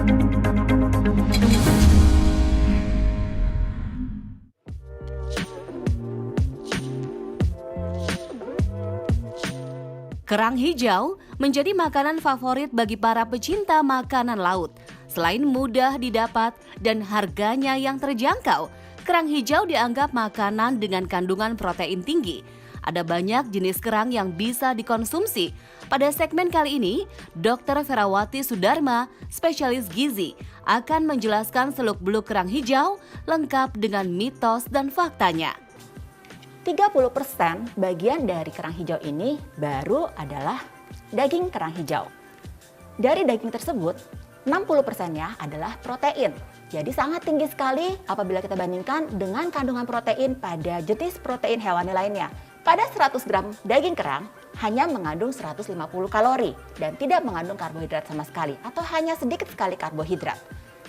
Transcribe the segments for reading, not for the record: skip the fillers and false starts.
Kerang hijau menjadi makanan favorit bagi para pecinta makanan laut. Selain mudah didapat dan harganya yang terjangkau, kerang hijau dianggap makanan dengan kandungan protein tinggi. Ada banyak jenis kerang yang bisa dikonsumsi. Pada segmen kali ini, Dr. Ferawati Sudarma, spesialis gizi, akan menjelaskan seluk-beluk kerang hijau lengkap dengan mitos dan faktanya. 30% bagian dari kerang hijau ini baru adalah daging kerang hijau. Dari daging tersebut, 60%-nya adalah protein. Jadi sangat tinggi sekali apabila kita bandingkan dengan kandungan protein pada jenis protein hewani lainnya. Pada 100 gram daging kerang hanya mengandung 150 kalori dan tidak mengandung karbohidrat sama sekali atau hanya sedikit sekali karbohidrat.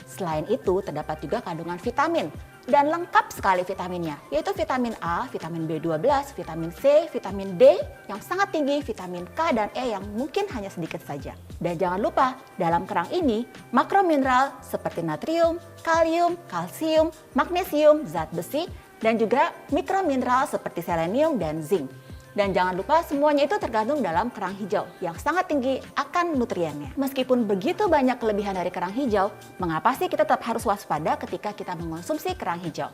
Selain itu terdapat juga kandungan vitamin dan lengkap sekali vitaminnya, yaitu vitamin A, vitamin B12, vitamin C, vitamin D yang sangat tinggi, vitamin K dan E yang mungkin hanya sedikit saja. Dan jangan lupa, dalam kerang ini makromineral seperti natrium, kalium, kalsium, magnesium, zat besi, dan juga mikromineral seperti selenium dan zinc. Dan jangan lupa semuanya itu tergantung dalam kerang hijau yang sangat tinggi akan nutriennya. Meskipun begitu banyak kelebihan dari kerang hijau, mengapa sih kita tetap harus waspada ketika kita mengonsumsi kerang hijau?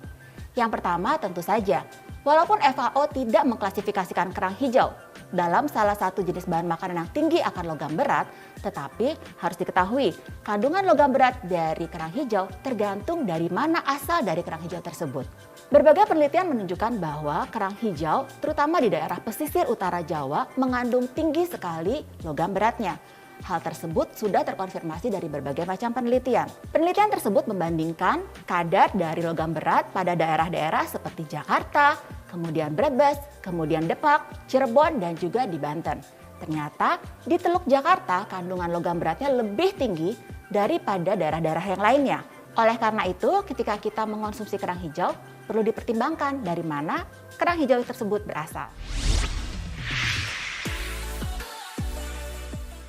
Yang pertama tentu saja, walaupun FAO tidak mengklasifikasikan kerang hijau dalam salah satu jenis bahan makanan yang tinggi akan logam berat, tetapi harus diketahui kandungan logam berat dari kerang hijau tergantung dari mana asal dari kerang hijau tersebut. Berbagai penelitian menunjukkan bahwa kerang hijau, terutama di daerah pesisir utara Jawa, mengandung tinggi sekali logam beratnya. Hal tersebut sudah terkonfirmasi dari berbagai macam penelitian. Penelitian tersebut membandingkan kadar dari logam berat pada daerah-daerah seperti Jakarta, kemudian Brebes, kemudian Depak, Cirebon, dan juga di Banten. Ternyata di Teluk Jakarta kandungan logam beratnya lebih tinggi daripada daerah-daerah yang lainnya. Oleh karena itu, ketika kita mengonsumsi kerang hijau, perlu dipertimbangkan dari mana kerang hijau tersebut berasal.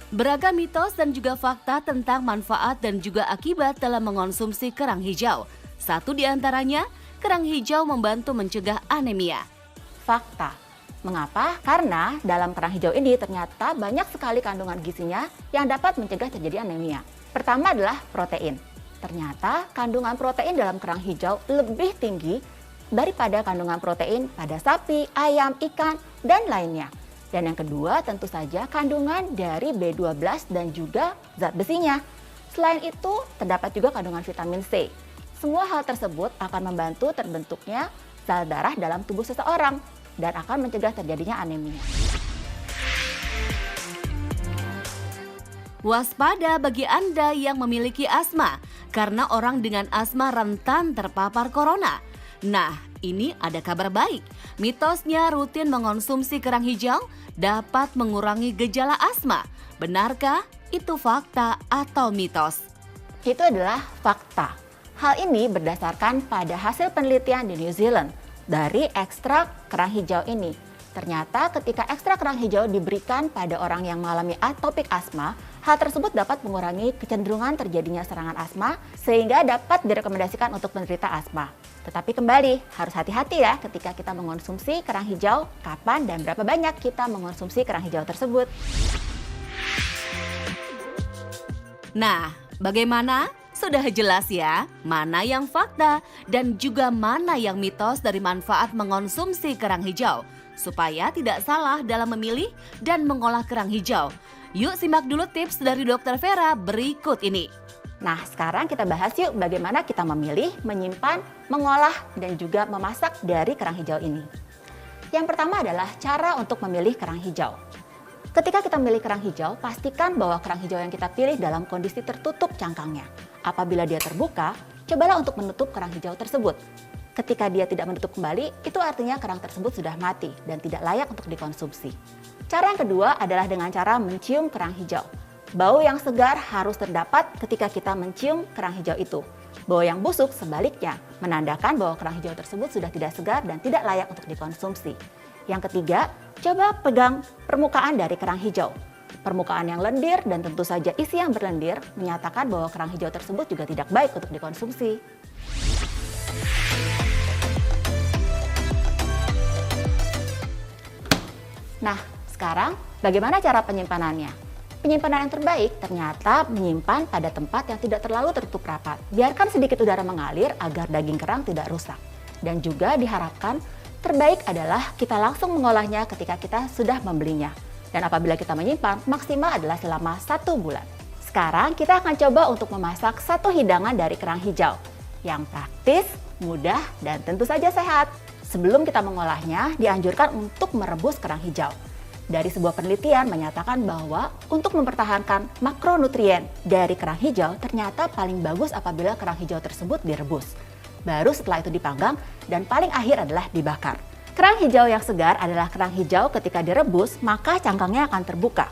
Beragam mitos dan juga fakta tentang manfaat dan juga akibat dalam mengonsumsi kerang hijau. Satu di antaranya, kerang hijau membantu mencegah anemia. Fakta. Mengapa? Karena dalam kerang hijau ini ternyata banyak sekali kandungan gizinya yang dapat mencegah terjadi anemia. Pertama adalah protein. Ternyata kandungan protein dalam kerang hijau lebih tinggi daripada kandungan protein pada sapi, ayam, ikan, dan lainnya. Dan yang kedua tentu saja kandungan dari B12 dan juga zat besinya. Selain itu terdapat juga kandungan vitamin C. Semua hal tersebut akan membantu terbentuknya sel darah dalam tubuh seseorang dan akan mencegah terjadinya anemia. Waspada bagi Anda yang memiliki asma, karena orang dengan asma rentan terpapar corona. Nah, ini ada kabar baik. Mitosnya rutin mengonsumsi kerang hijau dapat mengurangi gejala asma. Benarkah itu fakta atau mitos? Itu adalah fakta. Hal ini berdasarkan pada hasil penelitian di New Zealand dari ekstrak kerang hijau ini. Ternyata ketika ekstrak kerang hijau diberikan pada orang yang mengalami atopik asma, hal tersebut dapat mengurangi kecenderungan terjadinya serangan asma sehingga dapat direkomendasikan untuk penderita asma. Tetapi kembali, harus hati-hati ya ketika kita mengonsumsi kerang hijau, kapan dan berapa banyak kita mengonsumsi kerang hijau tersebut. Nah, bagaimana? Sudah jelas ya, mana yang fakta dan juga mana yang mitos dari manfaat mengonsumsi kerang hijau, supaya tidak salah dalam memilih dan mengolah kerang hijau. Yuk simak dulu tips dari Dr. Vera berikut ini. Nah, sekarang kita bahas yuk bagaimana kita memilih, menyimpan, mengolah, dan juga memasak dari kerang hijau ini. Yang pertama adalah cara untuk memilih kerang hijau. Ketika kita memilih kerang hijau, pastikan bahwa kerang hijau yang kita pilih dalam kondisi tertutup cangkangnya. Apabila dia terbuka, cobalah untuk menutup kerang hijau tersebut. Ketika dia tidak menutup kembali, itu artinya kerang tersebut sudah mati dan tidak layak untuk dikonsumsi. Cara yang kedua adalah dengan cara mencium kerang hijau. Bau yang segar harus terdapat ketika kita mencium kerang hijau itu. Bau yang busuk sebaliknya, menandakan bahwa kerang hijau tersebut sudah tidak segar dan tidak layak untuk dikonsumsi. Yang ketiga, coba pegang permukaan dari kerang hijau. Permukaan yang lendir dan tentu saja isi yang berlendir menyatakan bahwa kerang hijau tersebut juga tidak baik untuk dikonsumsi. Nah, sekarang bagaimana cara penyimpanannya? Penyimpanan yang terbaik ternyata menyimpan pada tempat yang tidak terlalu tertutup rapat. Biarkan sedikit udara mengalir agar daging kerang tidak rusak. Dan juga diharapkan terbaik adalah kita langsung mengolahnya ketika kita sudah membelinya. Dan apabila kita menyimpan, maksimal adalah selama 1 bulan. Sekarang kita akan coba untuk memasak satu hidangan dari kerang hijau yang praktis, mudah, dan tentu saja sehat. Sebelum kita mengolahnya, dianjurkan untuk merebus kerang hijau. Dari sebuah penelitian menyatakan bahwa untuk mempertahankan makronutrien dari kerang hijau ternyata paling bagus apabila kerang hijau tersebut direbus. Baru setelah itu dipanggang dan paling akhir adalah dibakar. Kerang hijau yang segar adalah kerang hijau ketika direbus, maka cangkangnya akan terbuka.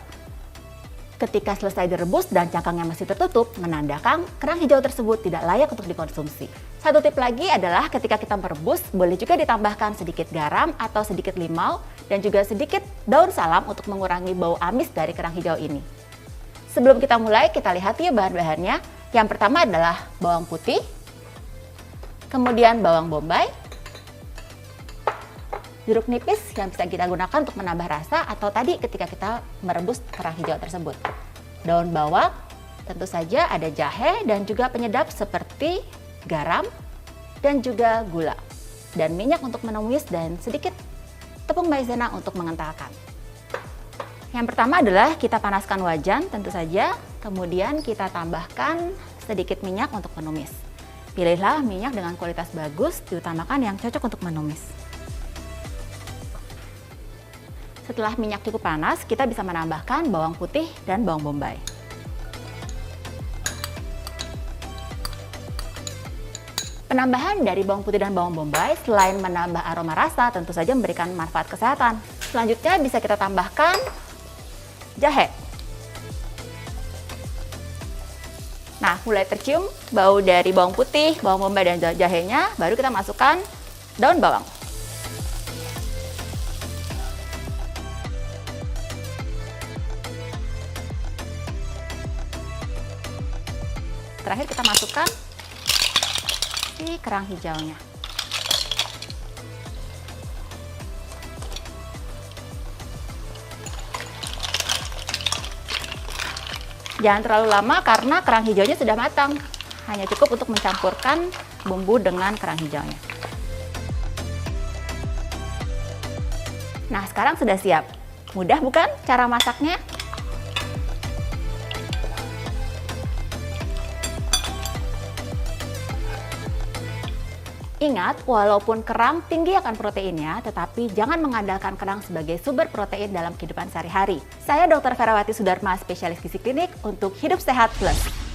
Ketika selesai direbus dan cangkangnya masih tertutup, menandakan kerang hijau tersebut tidak layak untuk dikonsumsi. Satu tip lagi adalah ketika kita merebus, boleh juga ditambahkan sedikit garam atau sedikit limau dan juga sedikit daun salam untuk mengurangi bau amis dari kerang hijau ini. Sebelum kita mulai, kita lihat ya bahan-bahannya. Yang pertama adalah bawang putih, kemudian bawang bombay, jeruk nipis yang bisa kita gunakan untuk menambah rasa atau tadi ketika kita merebus kerang hijau tersebut. Daun bawang, tentu saja ada jahe dan juga penyedap seperti garam dan juga gula. Dan minyak untuk menumis dan sedikit tepung maizena untuk mengentalkan. Yang pertama adalah kita panaskan wajan tentu saja, kemudian kita tambahkan sedikit minyak untuk menumis. Pilihlah minyak dengan kualitas bagus, diutamakan yang cocok untuk menumis. Setelah minyak cukup panas, kita bisa menambahkan bawang putih dan bawang bombay. Penambahan dari bawang putih dan bawang bombay selain menambah aroma rasa, tentu saja memberikan manfaat kesehatan. Selanjutnya bisa kita tambahkan jahe. Nah, mulai tercium bau dari bawang putih, bawang bombay dan jahenya, baru kita masukkan daun bawang. Terakhir kita masukkan si kerang hijaunya. Jangan terlalu lama karena kerang hijaunya sudah matang. Hanya cukup untuk mencampurkan bumbu dengan kerang hijaunya. Nah, sekarang sudah siap. Mudah bukan cara masaknya? Ingat, walaupun kerang tinggi akan proteinnya, tetapi jangan mengandalkan kerang sebagai sumber protein dalam kehidupan sehari-hari. Saya Dr. Ferawati Sudarma, spesialis gizi klinik untuk Hidup Sehat Plus.